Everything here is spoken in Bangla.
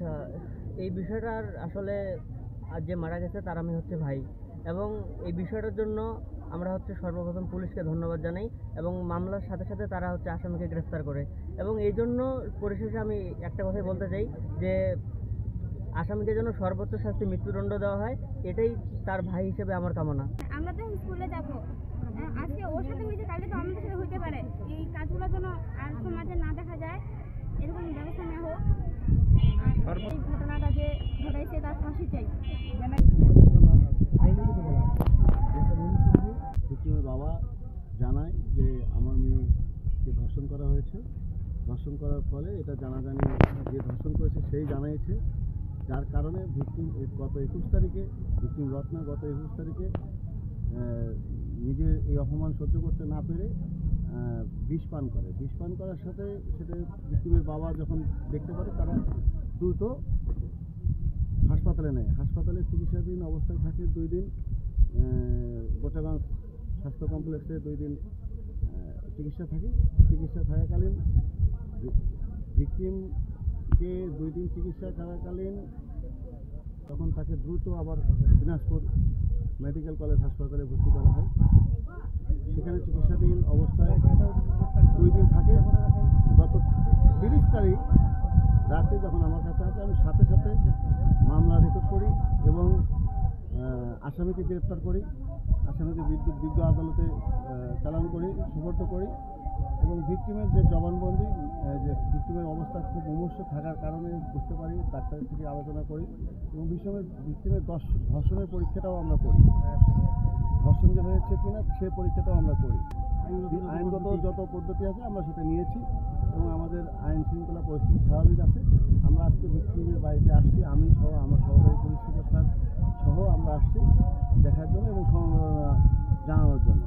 আচ্ছা, এই বিষয়টার আসলে যে মারা গেছে তার আমি হচ্ছে ভাই, এবং এই বিষয়টার জন্য আমরা হচ্ছে সর্বপ্রথম পুলিশকে ধন্যবাদ জানাই, এবং মামলার সাথে সাথে তারা হচ্ছে আসামিকে গ্রেফতার করে। এবং এই জন্য পরিশেষে আমি একটা কথাই বলতে চাই যে আসামিকে যেন সর্বোচ্চ শাস্তি মৃত্যুদণ্ড দেওয়া হয়, এটাই তার ভাই হিসেবে আমার কামনা। আমরা তো স্কুলে যাবো, আজকে ওর সাথে হয়েছে, কালকে তো আমাদের সাথে হইতে পারে। এই কাজগুলো যেন আর সমাজে না দেখা যায়, এরকম ব্যবস্থা নেওয়া হোক। আর এই ঘটনাটা যে ঘটাইছে তার ফাঁসি চাই। ভিকটিমের বাবা জানায় যে আমার মেয়েকে ধর্ষণ করা হয়েছে। ধর্ষণ করার ফলে এটা জানাজানি যে ধর্ষণ করেছে সেই জানিয়েছে, যার কারণে ভিকটিম গত 21 তারিখে ভিকটিম রত্না গত 21 তারিখে নিজের এই অপমান সহ্য করতে না পেরে বিষ পান করে। বিষ পান করার সাথে সেটা ভিকটিমের বাবা যখন দেখতে পারে, তারা দ্রুত হাসপাতালে নেয়। হাসপাতালে চিকিৎসাধীন অবস্থায় থাকে 2 দিন। গোটাগঞ্জ স্বাস্থ্য কমপ্লেক্সে 2 দিন চিকিৎসা থাকাকালীন ভিকটিমকে 2 দিন চিকিৎসা থাকাকালীন তখন তাকে দ্রুত আবার দিনাজপুর মেডিকেল কলেজ হাসপাতালে ভর্তি করা হয়। সেখানে চিকিৎসাধীন অবস্থায় 2 দিন থাকে। গত 30 তারিখ রাতে যখন আমার কাছে আসে, আমি সাথে সাথে মামলা রেকর্ড করি এবং আসামিকে গ্রেপ্তার করি। আসামিকে বিজ্ঞ আদালতে চালান করি, সুপর্দ করি, এবং ভিকটিমের যে জবানবন্দি, যে ভিকটিমের অবস্থা খুব মুমূর্ষ থাকার কারণে বুঝতে পারি, ডাক্তারের থেকে আলোচনা করি, এবং ভিকটিমের ধর্ষণের পরীক্ষাটাও আমরা করি। ধর্ষণ যে হয়েছে কিনা সে পরীক্ষাটাও আমরা করি। আইনগত যত পদ্ধতি আছে আমরা সেটা নিয়েছি, এবং আমাদের আইন শৃঙ্খলা পরিস্থিতি স্বাভাবিক আছে। আমরা আজকে ভিকটিমের বাড়িতে আসছি, আমি সহ আমার সহকারী পুলিশ সুপার স্যার সহ আমরা আসছি দেখার জন্য এবং সমবেদনা জানানোর জন্য।